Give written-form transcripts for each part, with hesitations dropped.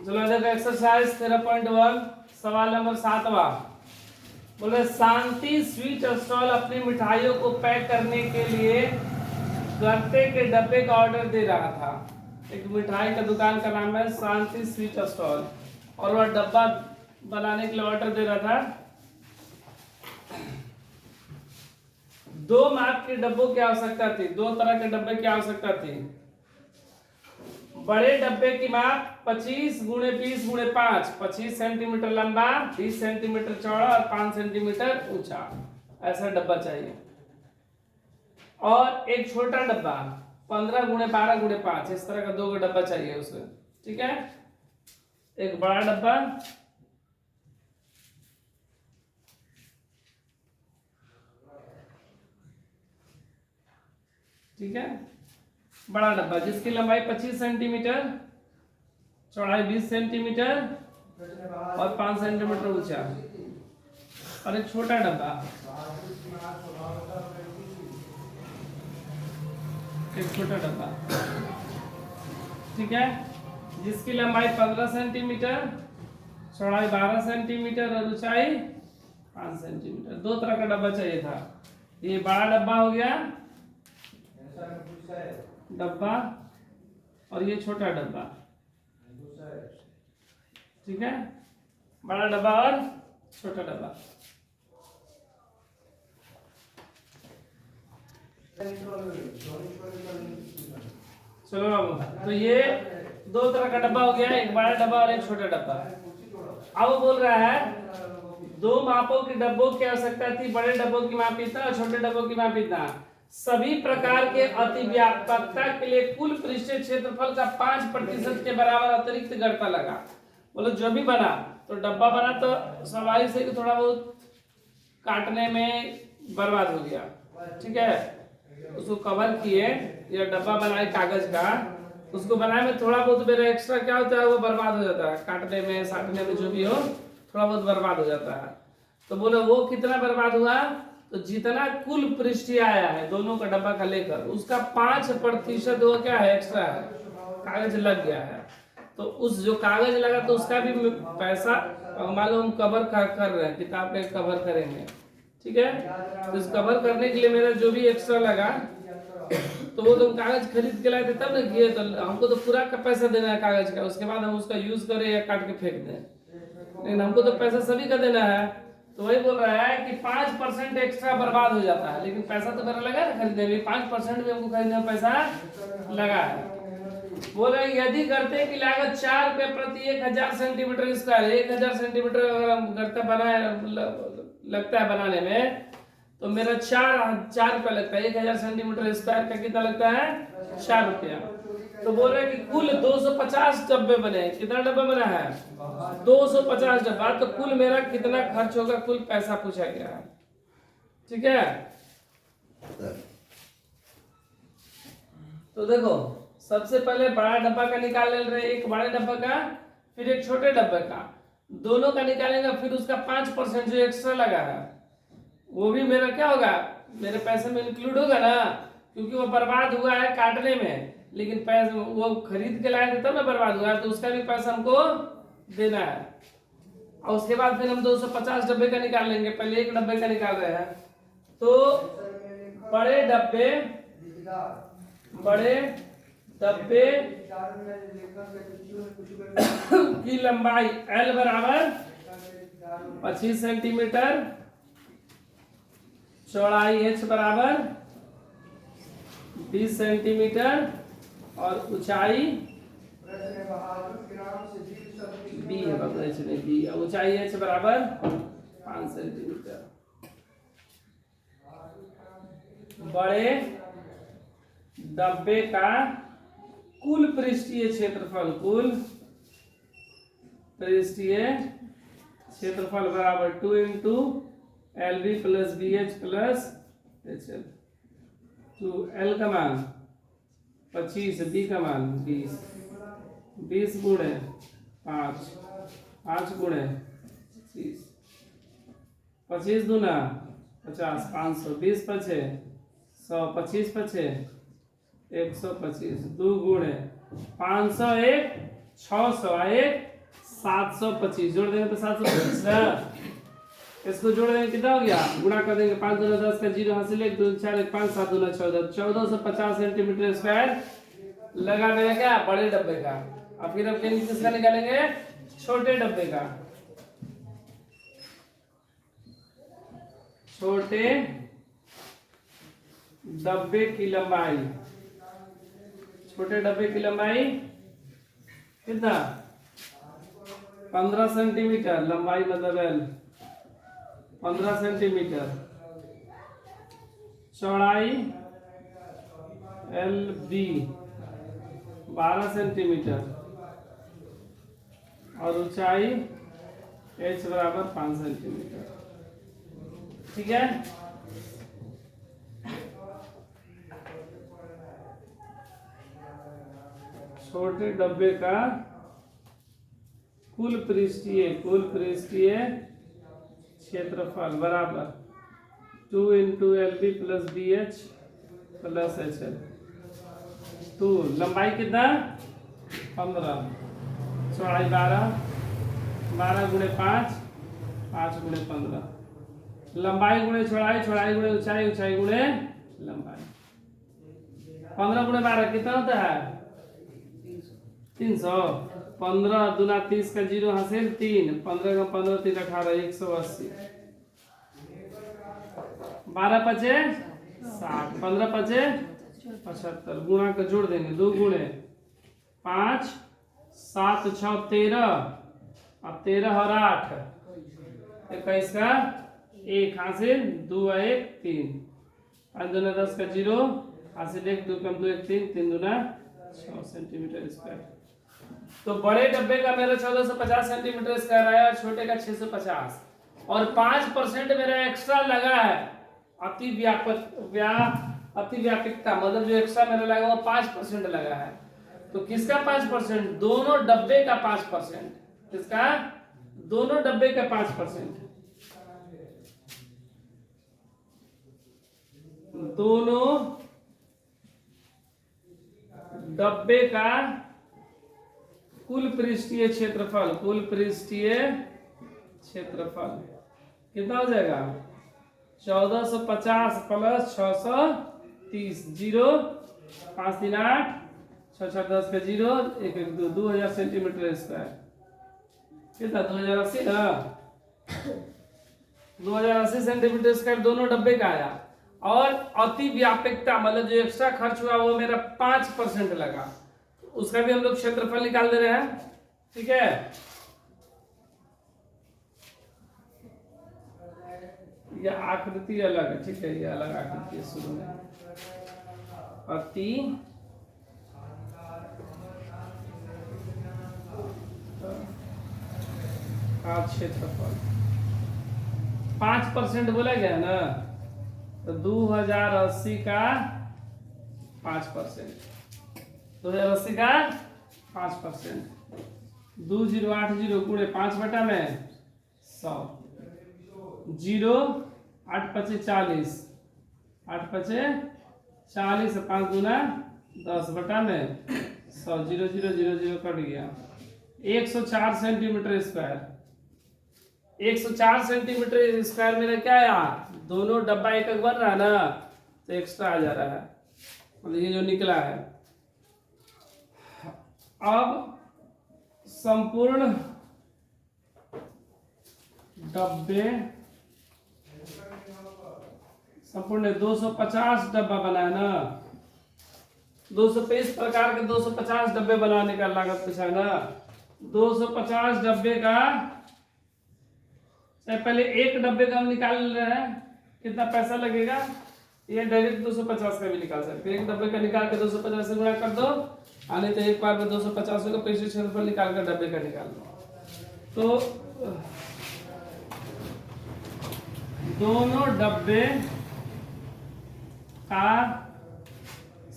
चलो देखो एक्सरसाइज 13.1 सवाल नंबर 7वां। बोले शांति स्वीट स्टॉल अपनी मिठाइयों को पैक करने के लिए गत्ते के डब्बे का ऑर्डर दे रहा था। एक मिठाई का दुकान का नाम है शांति स्वीट स्टॉल और वह डब्बा बनाने के लिए ऑर्डर दे रहा था। दो माप के डब्बों की आवश्यकता थी, दो तरह के डब्बे की आवश्यकता थी। बड़े डब्बे की माप 25 गुणे 20 गुणे 5, 25 सेंटीमीटर लंबा, 20 सेंटीमीटर चौड़ा और 5 सेंटीमीटर ऊंचा, ऐसा डब्बा चाहिए। और एक छोटा डब्बा 15 गुणे 12 गुणे 5, इस तरह का दो डब्बा चाहिए उसे। ठीक है, एक बड़ा डब्बा, ठीक है, बड़ा डब्बा जिसकी लंबाई 25 सेंटीमीटर, चौड़ाई 20 सेंटीमीटर और 5 सेंटीमीटर ऊंचा। और एक छोटा डब्बा, एक छोटा डब्बा, ठीक है, जिसकी लंबाई 15 सेंटीमीटर, चौड़ाई 12 सेंटीमीटर और ऊंचाई 5 सेंटीमीटर। दो तरह का डब्बा चाहिए था। ये बड़ा डब्बा हो गया डब्बा और ये छोटा डब्बा, ठीक है, बड़ा डब्बा और छोटा डब्बा। चलो बाबू, तो ये दो तरह का डब्बा हो गया, एक बड़ा डब्बा और एक छोटा डब्बा। अब बोल रहा है दो मापों के डब्बों की आवश्यकता थी, बड़े डब्बों की माप इतना और छोटे डब्बों की माप इतना। सभी प्रकार के अतिव्यापकता के लिए कुल पृष्ठीय क्षेत्रफल का 5% के बराबर अतिरिक्त गड़ता लगा। बोलो जो भी बना तो डब्बा बना तो स्वाभाविक से कि थोड़ा बहुत काटने में बर्बाद हो गया, ठीक है, उसको कवर किए, या डब्बा बनाए कागज का, उसको बनाए में थोड़ा बहुत मेरा एक्स्ट्रा क्या होता है वो बर्बाद हो जाता है, काटने में साटने में जो भी हो थोड़ा बहुत बर्बाद हो जाता है। तो बोलो वो कितना बर्बाद हुआ, तो जितना कुल पृष्ठीय आया है दोनों का डब्बा का लेकर उसका 5% वो क्या है एक्स्ट्रा है, कागज लग गया है। तो उस जो कागज लगा तो उसका भी पैसा, मान लो हम कवर कर रहे हैं, किताब का कवर करेंगे, ठीक है, तो इस कवर करने के लिए मेरा जो भी एक्स्ट्रा लगा तो वो तुम कागज खरीद के लाए थे तब ना किए, तो हमको तो पूरा का पैसा देना है कागज का, उसके बाद हम उसका यूज करें या काट के फेंक दें, लेकिन हमको तो पैसा सभी का देना है। तो वही बोल रहा है कि 5% एक्स्ट्रा बर्बाद हो जाता है, लेकिन पैसा तो मेरा लगा ना खरीदने में, 5% भी हमको खरीदने में पैसा लगा है। बोल रहे यदि गत्ते की लागत 4 रुपए प्रति 1000 सेंटीमीटर स्क्वायर, 1000 सेंटीमीटर अगर हम गत्ता बनाए लगता है बनाने में, तो मेरा 4 रुपया लगता है। 1000 सेंटीमीटर स्क्वायर का कितना लगता है, 4 रुपया। तो बोल रहे कि कुल 250 डब्बे बने। कितना डब्बा बना है, 250 डब्बा। तो कुल मेरा कितना खर्च होगा, कुल पैसा पूछा गया है, ठीक है। तो देखो सबसे पहले बड़ा डब्बा का निकाल ले रहे, एक बड़े डब्बा का फिर एक छोटे डब्बे का, दोनों का निकालेंगे, फिर उसका 5% जो एक्स्ट्रा लगा है वो भी मेरा क्या होगा, मेरे पैसे में इंक्लूड होगा ना, क्योंकि वो बर्बाद हुआ है काटने में, लेकिन पैसे वो खरीद के लाए थे तब ना बर्बाद हुआ है, तो उसका भी पैसा हमको देना है। और उसके बाद फिर हम 250 डब्बे का निकाल लेंगे। पहले एक डब्बे का निकाल रहे हैं, तो बड़े डब्बे की लंबाई L बराबर 25 सेंटीमीटर, चौड़ाई H बराबर 20 सेंटीमीटर और ऊंचाई B है, ऊंचाई H बराबर 5 सेंटीमीटर। बड़े डब्बे का कुल पृष्ठीय क्षेत्रफल, कुल पृष्ठीय क्षेत्रफल बराबर 2 into LB plus BH plus HL। तो L का मान 25, B का मान 20, 20 गुणे 5, 5 गुणे 25, 25 दूना 50, 500, 20 पचे 100, 25 पचे 125, 2 गुणे 500, 1 600, 1 725 जोड़ देंगे तो 725 ना। इसको जोड़ देंगे कितना हो गया, गुणा कर देंगे 5 दूना 10 का 0 हासिल 1 2 4 1 5 7 दूना 14 1450 सेंटीमीटर स्क्वायर लगा मेरा क्या बड़े डब्बे का। अब फिर अब किसका निकालेंगे, छोटे डब्बे का। छोटे डब्बे की लंबाई, छोटे डब्बे की लंबाई कितना 15 सेंटीमीटर, लंबाई मतलब L 15 सेंटीमीटर, चौड़ाई LB 12 सेंटीमीटर और ऊंचाई H बराबर 5 सेंटीमीटर। ठीक है, छोटे डब्बे का कुल पृष्ठीय क्षेत्रफल बराबर 2 × LB + BH + HL। तो लंबाई कितना 15, चौड़ाई 12, 12 × 5, 5 × 15, लंबाई गुणे चौड़ाई, चौड़ाई गुणे ऊंचाई, ऊंचाई गुणे लंबाई। 15 × 12 कितना होता है 300। 15 दूना 30 का 0 हासिल 3, 15 का 15 3 18 180, 12 पचे 60, 15 पचे 75, गुणा का जोड़ देंगे 2 × 5 7 6 13 और 13 और 8 21 का 1 हासिल 2 1 3, 5 दूना 10 का 0 हासिल 1 2 कम 2 1 3, 3 दूना 6 सेंटीमीटर स्क्वायर। तो बड़े डब्बे का मेरा 1450 सेंटीमीटर स्क्वायर आया और छोटे का 650 और 5% मेरा एक्स्ट्रा लगा है। अति व्यापकता मतलब जो एक्स्ट्रा मेरा लगा वो 5% लगा है। तो किसका 5%, दोनों डब्बे का 5%, किसका दोनों डब्बे का 5%, दोनों डब्बे का कुल पृष्ठीय क्षेत्रफल, कुल पृष्ठीय क्षेत्रफल कितना हो जाएगा 1450 + 630, 0 5 3 8 6 6 10 का 0 1 1 2, 2000 सेंटीमीटर स्क्वायर। कितना 2080 ना, 2080 सेंटीमीटर स्क्वायर दोनों डब्बे का आया। और अति व्यापकता मतलब जो एक्स्ट्रा खर्च हुआ वो मेरा 5% लगा, उसका भी हम लोग क्षेत्रफल निकाल दे रहे हैं। ठीक है, यह आकृति अलग है, ठीक है, ये अलग आकृति है शुरू में। अति का क्षेत्रफल 5% बोला गया ना, तो 2080 का 5%, 2080 का 5%, 2080 गुणे 5 बटा में 100, 0 8 पचे 40, 8 पचे 40, 5 दूना 10 बटा में 100, 0 0 0 0 कट गया। 104 सेंटीमीटर स्क्वायर, 104 सेंटीमीटर स्क्वायर मेरा क्या आया, दोनों डब्बा एक एक बन रहा है ना, तो एक्स्ट्रा आ जा रहा है, मतलब ये जो निकला है। अब संपूर्ण डब्बे, संपूर्ण 250 डब्बा बना है ना, 200 इस प्रकार के 250 डब्बे बनाने का लागत पूछा है ना। 250 डब्बे का पहले एक डब्बे का हम निकाल रहे हैं, कितना पैसा लगेगा, ये डायरेक्ट 250 का भी निकाल सकते हैं। एक डब्बे का निकाल के 250 से गुणा कर दो, आने तो एक बार में 250 का पैसे क्षेत्रफल निकाल कर डब्बे का निकाल दो। तो दोनों डब्बे का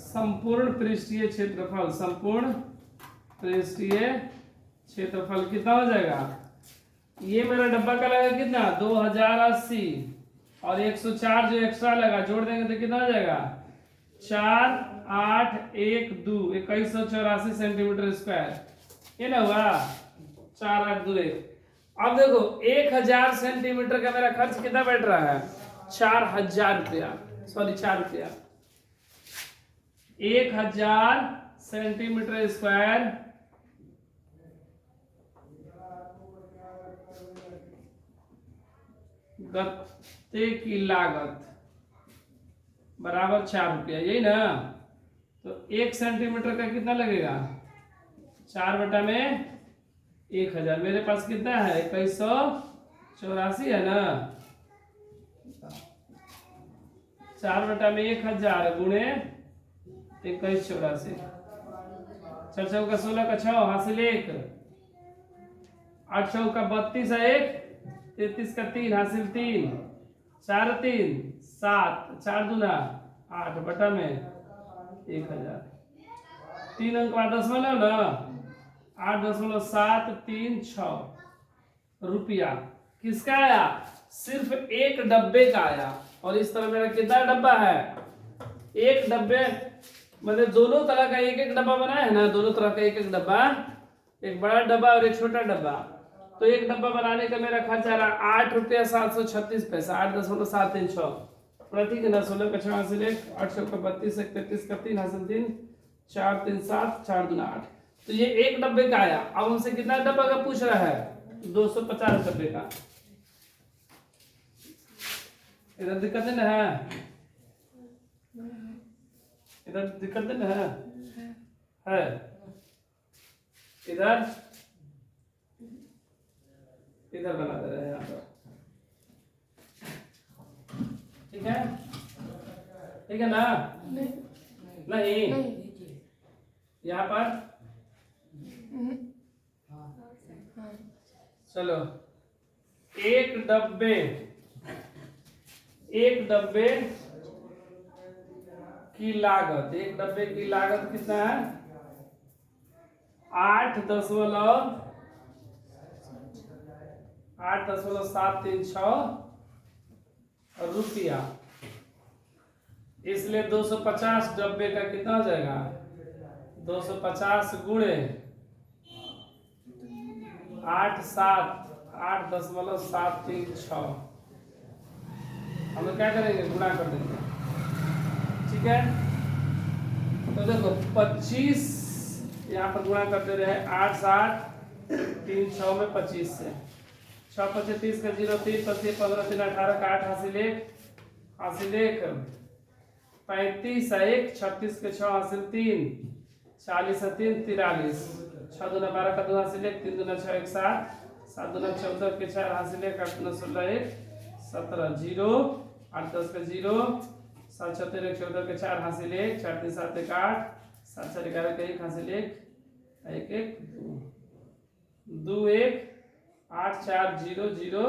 संपूर्ण पृष्ठीय क्षेत्रफल, संपूर्ण पृष्ठीय क्षेत्रफल कितना हो जाएगा, ये मेरा डब्बा का लगा कितना 2080 और 104 जो एक्स्ट्रा लगा जोड़ देंगे तो कितना हो जाएगा 4 8 1 2 2184 सेंटीमीटर स्क्वायर, ये ना हुआ। 4 8 2 1। अब देखो 1000 सेंटीमीटर का मेरा खर्च कितना बैठ रहा है? 4000 रुपया, सॉरी 4 रुपया। 1000 सेंटीमीटर स्क्वायर गत्ते की लागत बराबर 4 रुपया, यही ना? तो 1 सेंटीमीटर का कितना लगेगा? 4 बटा में 1000। मेरे पास कितना है? 2184 है ना? 4 बटा में 1000 गुणे 2184। 4 चौका 16 का 6 हासिल 1, 8 चौका 32 है 1, 33 का 3 हासिल 3, 4 3 7, 4 दूना 8 बटा में 1000। 3 अंक का दशमलव ना, 8.736 रुपया किसका आया? सिर्फ एक डब्बे का आया। और इस तरह मेरा कितना डब्बा है? एक डब्बे, मतलब दोनों तरह का एक एक डब्बा बनाया है ना, दोनों तरह का एक एक डब्बा, एक बड़ा डब्बा और एक छोटा डब्बा। तो एक डब्बा बनाने का मेरा खर्च आ रहा 8 रुपया 736 पैसा, 8.736 प्रति के ना। 16 का 6 हासिल 1, 8 का 32, 33 का 3 हासिल 3, 4 3 7, 4 दूना 8। तो ये एक डब्बे का आया। अब हमसे कितना डब्बा का पूछ रहा है? 250 डब्बे का। इधर दिक्कत नहीं ना है? इधर दिक्कत नहीं ना है? है इधर, इधर बना दे रहे हैं यहाँ पर, ठीक है? ठीक है ना? नहीं यहाँ पर चलो, एक डब्बे की लागत, एक डब्बे की लागत कितना है? 8.736 रुपया। इसलिए 250 डब्बे का कितना हो जाएगा? 250 गुणे 8.736 हम लोग क्या करेंगे? गुणा कर देंगे, ठीक है? तो देखो 25 यहाँ पर गुणा करते रहे, 8 7 3 6 में 25 से 6 25 30 का 0 3 25 15 3 18 का 8 हासिल 1 35 1 36 के 6 हासिल 3 40 3 43 6 दूना 12 का 2 हासिल 1 3 दूना 6 1 7 7 दूना 14 के 4 हासिल 1 8 दूना 16 1 17 0 8 10 का 0 7 6 13 14 के 4 हासिल 1 4 3 7 1 8 7 4 11 के 1 हासिल 1 1 1 2 1 8 4 0 0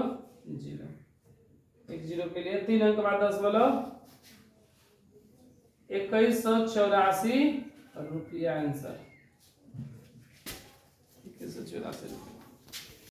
0 1 0 के लिए 3 अंक बाद दशमलव 2184 रुपया आंसर 2184 रुपया।